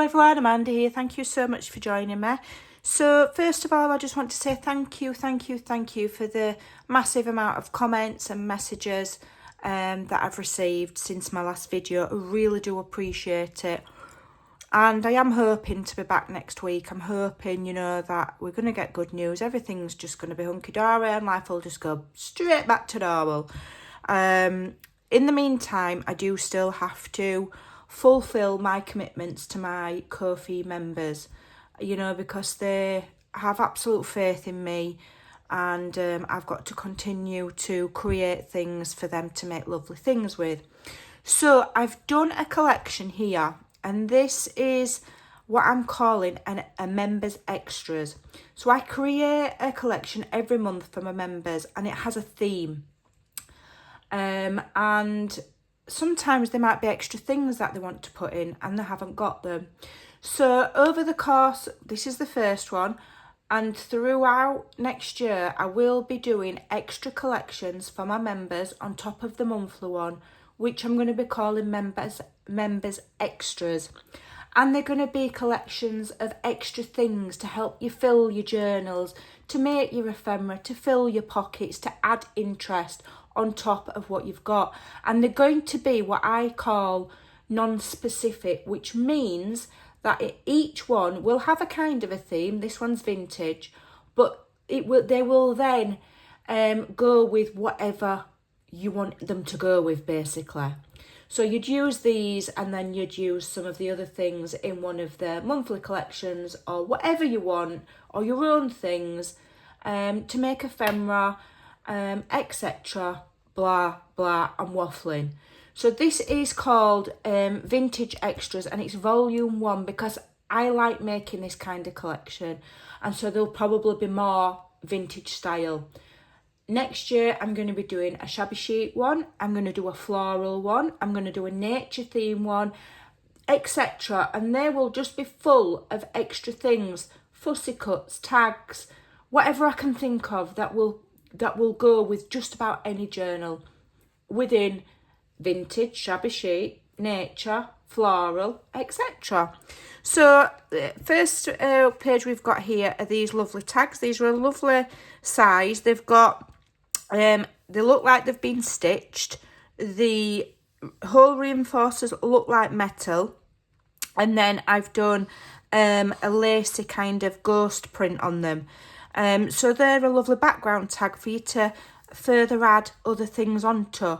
everyone, Amanda here. Thank you so much for joining me. So first of all, I just want to say thank you for the massive amount of comments and messages that I've received since my last video. I really do appreciate it. And I am hoping to be back next week. I'm hoping, that we're going to get good news. Everything's just going to be hunky-dory and life will just go straight back to normal. In the meantime, I do still have to fulfill my commitments to my Ko-fi members, because they have absolute faith in me, and I've got to continue to create things for them to make lovely things with. So I've done a collection here, and this is what I'm calling a members extras. So I create a collection every month for my members, and it has a theme. And sometimes there might be extra things that they want to put in and they haven't got them. So over the course, this is the first one, and throughout next year I will be doing extra collections for my members on top of the monthly one, which I'm going to be calling members extras. And they're going to be collections of extra things to help you fill your journals, to make your ephemera, to fill your pockets, to add interest on top of what you've got. And they're going to be what I call non-specific, which means that each one will have a kind of a theme. This one's vintage, but they will then go with whatever you want them to go with, basically. So you'd use these and then you'd use some of the other things in one of the monthly collections or whatever you want, or your own things to make ephemera, etc. Blah, blah, I'm waffling. So this is called Vintage Extras, and it's volume 1 because I like making this kind of collection, and so there'll probably be more vintage style. Next year I'm going to be doing a shabby chic one, I'm going to do a floral one, I'm going to do a nature theme one, etc. And they will just be full of extra things, fussy cuts, tags, whatever I can think of that will go with just about any journal within vintage, shabby chic, nature, floral, etc. So the first page we've got here are these lovely tags. These are a lovely size. They've got they look like they've been stitched. The hole reinforcers look like metal, and then I've done a lacy kind of ghost print on them. So they're a lovely background tag for you to further add other things onto.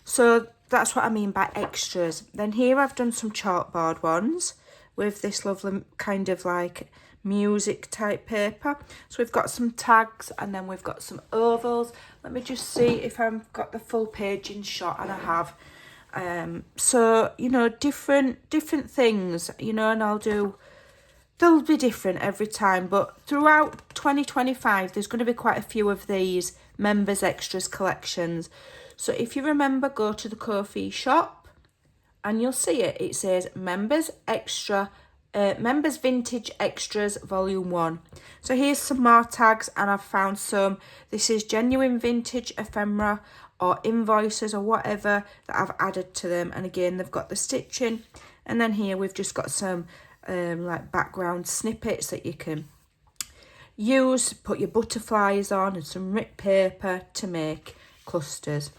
So that's what I mean by extras. Then here I've done some chalkboard ones with this lovely kind of like music type paper. So we've got some tags and then we've got some ovals. Let me just see if I've got the full page in shot, and I have. So, different things, and they'll be different every time, but throughout 2025 there's going to be quite a few of these members extras collections. So if you remember, go to the Ko-fi shop and you'll see it. It says members vintage extras volume 1. So here's some more tags, and I've found some. This is genuine vintage ephemera or invoices or whatever that I've added to them, and again they've got the stitching. And then here we've just got some like background snippets that you can use, put your butterflies on, and some ripped paper to make clusters.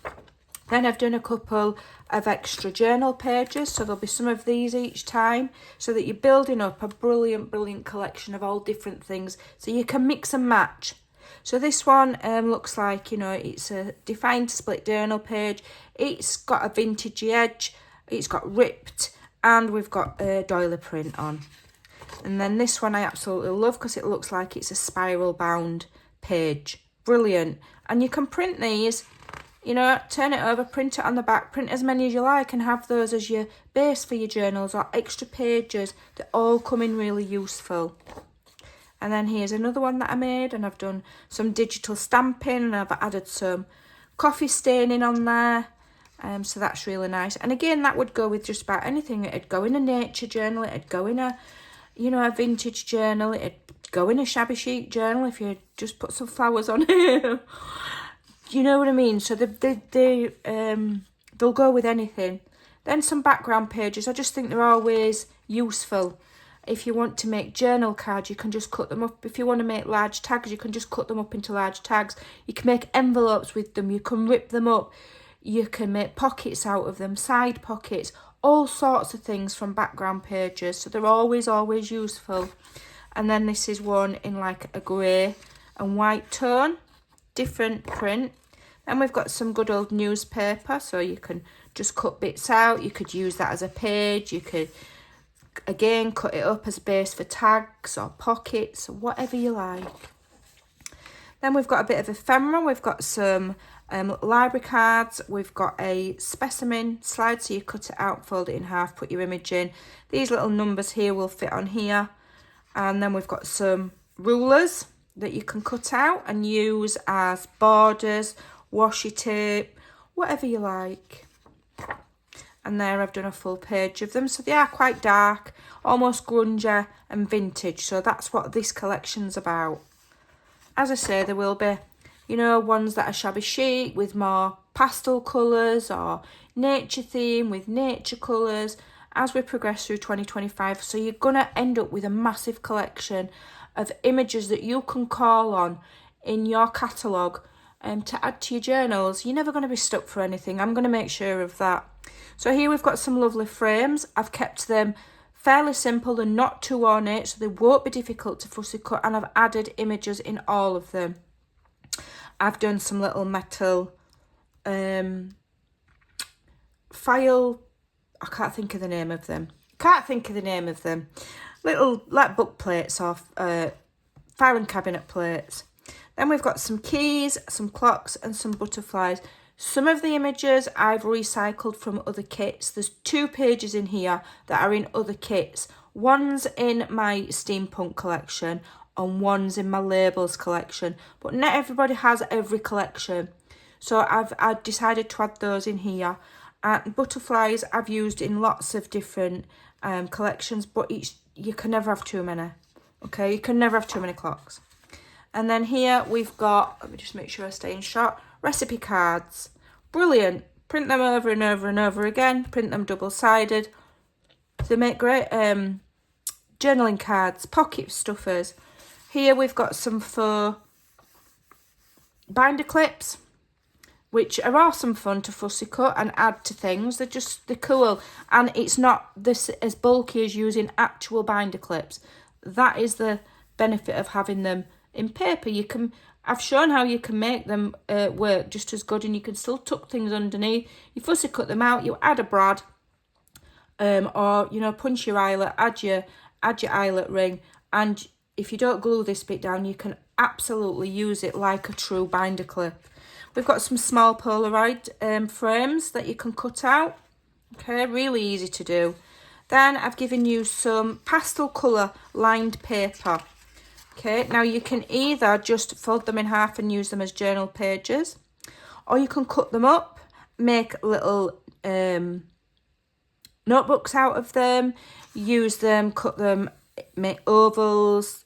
Then I've done a couple of extra journal pages, so there'll be some of these each time, so that you're building up a brilliant collection of all different things, so you can mix and match. So this one looks like, it's a defined split journal page. It's got a vintagey edge, it's got ripped, and we've got a doily print on. And then this one I absolutely love because it looks like it's a spiral bound page. Brilliant. And you can print these, turn it over, print it on the back, print as many as you like, and have those as your base for your journals or extra pages. They all come in really useful. And then here's another one that I made, and I've done some digital stamping, and I've added some coffee staining on there. So that's really nice. And again, that would go with just about anything. It'd go in a nature journal, it'd go in a vintage journal, it'd go in a shabby chic journal if you just put some flowers on it. You know what I mean? So they'll go with anything. Then some background pages. I just think they're always useful. if you want to make journal cards, you can just cut them up. If you want to make large tags, you can just cut them up into large tags. You can make envelopes with them. You can rip them up. You can make pockets out of them, side pockets, all sorts of things from background pages. So they're always, always useful. And then this is one in like a grey and white tone, different print. Then we've got some good old newspaper, so you can just cut bits out. You could use that as a page. You could, again, cut it up as a base for tags or pockets, or whatever you like. Then we've got a bit of ephemera. We've got some library cards. We've got a specimen slide, so you cut it out, fold it in half, put your image in. These little numbers here will fit on here. And then we've got some rulers that you can cut out and use as borders, washi tape, whatever you like. And there I've done a full page of them. So they are quite dark, almost grungy and vintage. So that's what this collection's about. As I say, there will be, you know, ones that are shabby chic with more pastel colours, or nature theme with nature colours, as we progress through 2025. So you're going to end up with a massive collection of images that you can call on in your catalogue to add to your journals. You're never going to be stuck for anything. I'm going to make sure of that. So here we've got some lovely frames. I've kept them fairly simple and not too ornate, so they won't be difficult to fussy cut, and I've added images in all of them. I've done some little metal file, I can't think of the name of them. Little like book plates or filing cabinet plates. Then we've got some keys, some clocks and some butterflies. Some of the images I've recycled from other kits. There's 2 pages in here that are in other kits. One's in my Steampunk collection and one's in my labels collection. But not everybody has every collection. So I've decided to add those in here. Butterflies I've used in lots of different collections, but you can never have too many. Okay, you can never have too many clocks. And then here we've got, let me just make sure I stay in shot, recipe cards. Brilliant. Print them over and over and over again. Print them double-sided. They make great journaling cards, pocket stuffers. Here we've got some faux binder clips, which are awesome fun to fussy cut and add to things. They're cool. And it's not this as bulky as using actual binder clips. That is the benefit of having them in paper. I've shown how you can make them work just as good, and you can still tuck things underneath. You fussy cut them out, you add a brad, or, you know, punch your eyelet, add your eyelet ring, and if you don't glue this bit down, you can absolutely use it like a true binder clip. We've got some small Polaroid frames that you can cut out. Okay, really easy to do. Then I've given you some pastel colour lined paper. Okay, now you can either just fold them in half and use them as journal pages, or you can cut them up, make little notebooks out of them, use them, cut them, make ovals,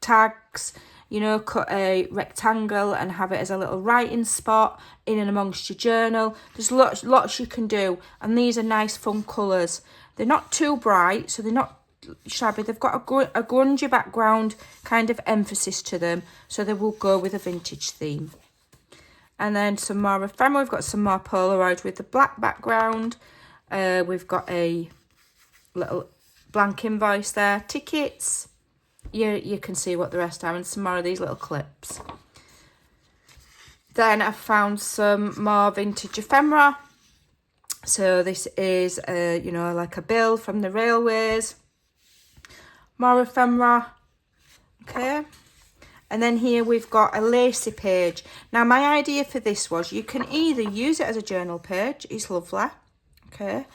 tags, you know, cut a rectangle and have it as a little writing spot in and amongst your journal. There's lots you can do, and these are nice fun colours. They're not too bright, so they're not shabby. They've got a grungy background kind of emphasis to them, so they will go with a vintage theme. And then some more ephemera. We've got some more Polaroid with the black background. We've got a little blank invoice there, tickets. You can see what the rest are, and some more of these little clips. Then I found some more vintage ephemera. So this is, you know, like a bill from the railways. More ephemera. Okay. And then here we've got a lacy page. Now my idea for this was you can either use it as a journal page. It's lovely. Okay.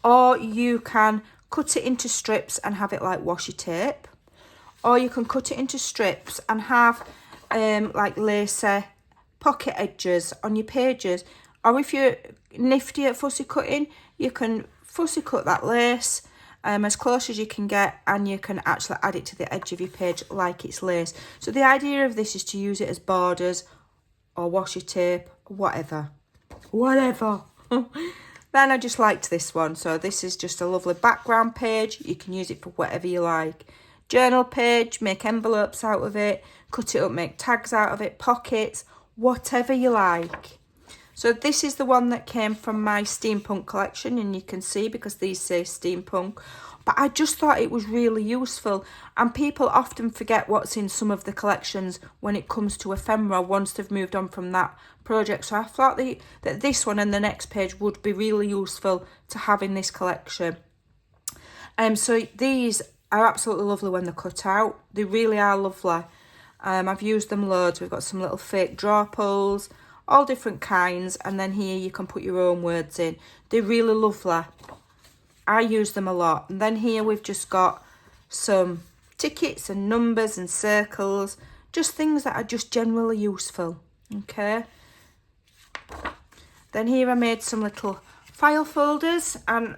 Or you can cut it into strips and have it like washi tape. Or you can cut it into strips and have like lacy pocket edges on your pages. Or if you're nifty at fussy cutting, you can fussy cut that lace as close as you can get, and you can actually add it to the edge of your page like it's lace. So the idea of this is to use it as borders or washi tape, whatever. Then Then I just liked this one. So this is just a lovely background page. You can use it for whatever you like. Journal page, make envelopes out of it, cut it up, make tags out of it, pockets, whatever you like. So this is the one that came from my Steampunk collection, and you can see because these say Steampunk. But I just thought it was really useful, and people often forget what's in some of the collections when it comes to ephemera once they've moved on from that project. So I thought that this one and the next page would be really useful to have in this collection. So these are absolutely lovely when they're cut out. They really are lovely. I've used them loads. We've got some little fake draw pulls, all different kinds, and then here you can put your own words in. They're really lovely. I use them a lot. And then here we've just got some tickets and numbers and circles, just things that are just generally useful. Okay. Then here I made some little file folders and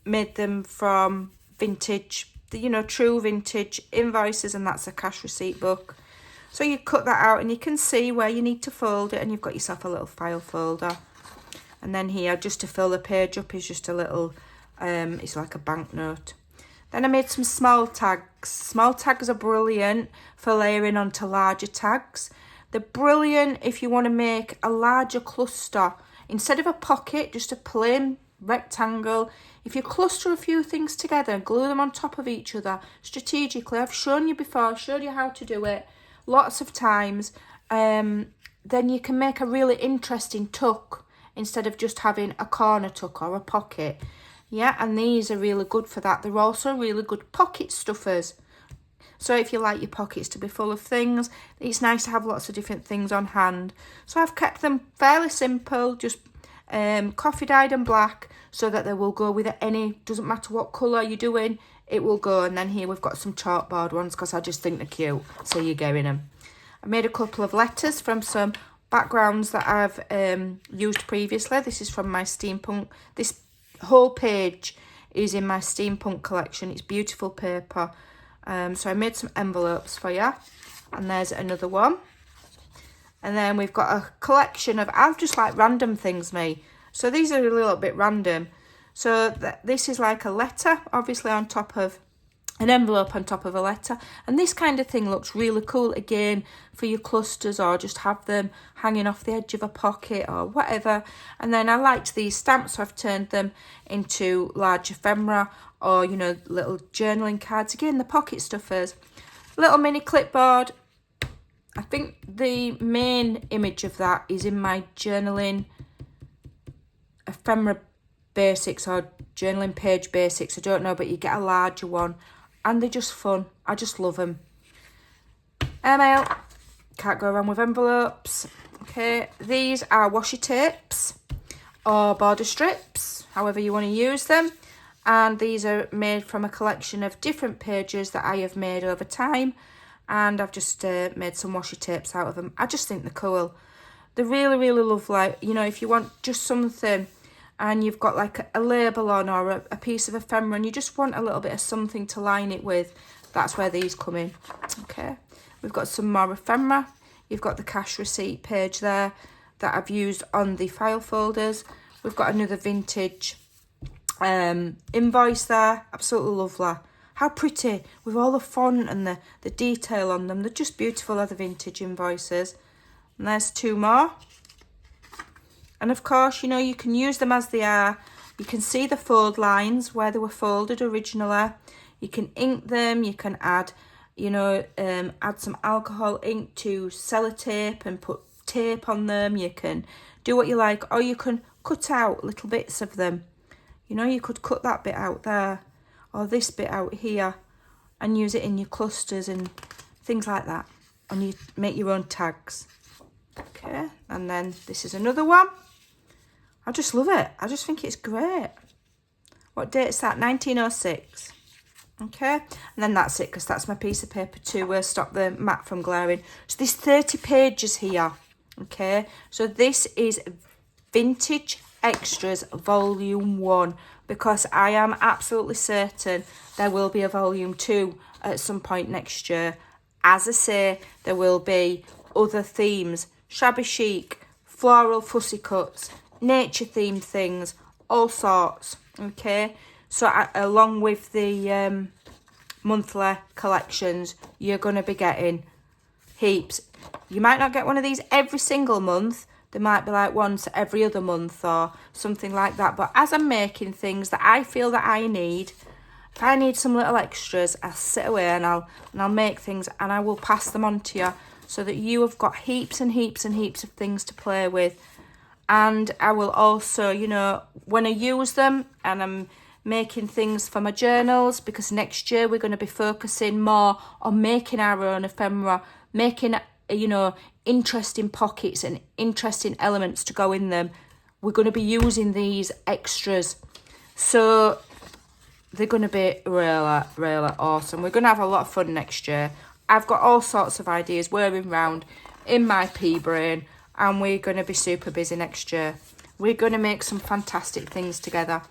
made them from vintage, you know, true vintage invoices, and that's a cash receipt book. So you cut that out and you can see where you need to fold it, and you've got yourself a little file folder. And then here, just to fill the page up, is just a little, it's like a banknote. Then I made some small tags. Small tags are brilliant for layering onto larger tags. They're brilliant if you want to make a larger cluster. Instead of a pocket, just a plain rectangle. If you cluster a few things together and glue them on top of each other strategically, I've shown you before, showed you how to do it lots of times, then you can make a really interesting tuck instead of just having a corner tuck or a pocket. Yeah, and these are really good for that. They're also really good pocket stuffers. So if you like your pockets to be full of things, it's nice to have lots of different things on hand. So I've kept them fairly simple, just coffee dyed and black, so that they will go with any, doesn't matter what colour you're doing, it will go. And then here we've got some chalkboard ones because I just think they're cute, so you're getting them. I made a couple of letters from some backgrounds that I've used previously. This is from my Steampunk. This whole page is in my Steampunk collection. It's beautiful paper. So I made some envelopes for you, and there's another one. And then we've got a collection of, I've just like random things, me. So these are a little bit random. So this is like a letter, obviously on top of an envelope on top of a letter. And this kind of thing looks really cool, again, for your clusters, or just have them hanging off the edge of a pocket or whatever. And then I liked these stamps, so I've turned them into large ephemera, or, you know, little journaling cards. Again, the pocket stuffers. Little mini clipboard. I think the main image of that is in my journaling ephemera basics or journaling page basics. I don't know, but you get a larger one. And they're just fun. I just love them. Airmail. Can't go wrong with envelopes. Okay, these are washi tapes or border strips, however you want to use them. And these are made from a collection of different pages that I have made over time. And I've just made some washi tapes out of them. I just think they're cool. They're really, really lovely. You know, if you want just something and you've got like a label on or a piece of ephemera and you just want a little bit of something to line it with, that's where these come in. Okay, we've got some more ephemera. You've got the cash receipt page there that I've used on the file folders. We've got another vintage invoice there. Absolutely lovely. How pretty, with all the font and the detail on them. They're just beautiful, are the vintage invoices. And there's two more. And of course, you know, you can use them as they are. You can see the fold lines where they were folded originally. You can ink them. You can add, you know, add some alcohol ink to sellotape and put tape on them. You can do what you like, or you can cut out little bits of them. You know, you could cut that bit out there, or this bit out here, and use it in your clusters and things like that. And you make your own tags. Okay, and then this is another one. I just love it. I just think it's great. What date is that? 1906. Okay, and then that's it, because that's my piece of paper to stop the mat from glaring. So there's 30 pages here. Okay, so this is Vintage Extras Volume 1, because I am absolutely certain there will be a Volume 2 at some point next year. As I say, there will be other themes, shabby chic, floral fussy cuts, nature themed things, all sorts, okay? So along with the monthly collections, you're going to be getting heaps. You might not get one of these every single month. There might be like once every other month or something like that. But as I'm making things that I feel that I need, if I need some little extras, I'll sit away and I'll make things and I will pass them on to you so that you have got heaps and heaps and heaps of things to play with. And I will also, you know, when I use them and I'm making things for my journals, because next year we're going to be focusing more on making our own ephemera, making, you know, interesting pockets and interesting elements to go in them. We're going to be using these extras. So they're going to be really, really awesome. We're going to have a lot of fun next year. I've got all sorts of ideas whirring round in my pea brain, and we're going to be super busy next year. We're going to make some fantastic things together.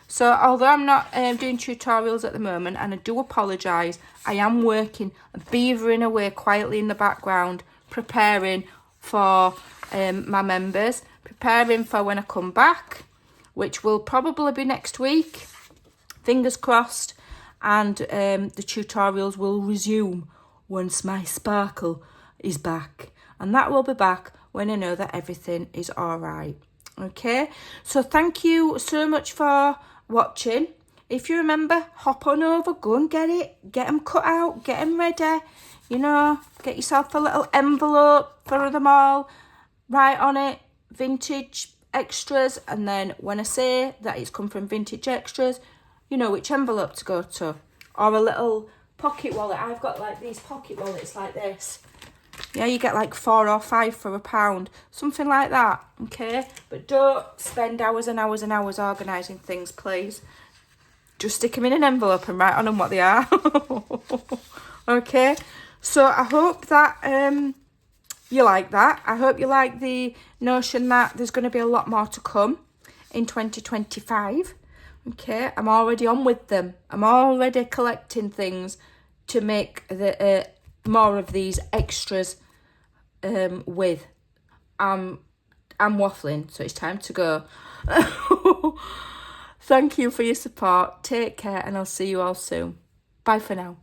So although I'm not doing tutorials at the moment, and I do apologise, I am working, beavering away quietly in the background, preparing for my members, preparing for when I come back, which will probably be next week, fingers crossed, and the tutorials will resume once my sparkle is back, and that will be back when I know that everything is all right. Okay, so thank you so much for watching. If you remember, hop on over, go and get it, get them cut out, get them ready, you know, get yourself a little envelope for them all, write on it vintage extras, and then when I say that it's come from vintage extras, you know which envelope to go to. Or a little pocket wallet. I've got like these pocket wallets like this. Yeah, you get like 4 or 5 for £1, something like that, okay? But don't spend hours and hours and hours organising things, please. Just stick them in an envelope and write on them what they are. Okay, so I hope that you like that. I hope you like the notion that there's going to be a lot more to come in 2025. Okay, I'm already on with them. I'm already collecting things to make the more of these extras with. I'm waffling, so it's time to go. Thank you for your support. Take care, and I'll see you all soon. Bye for now.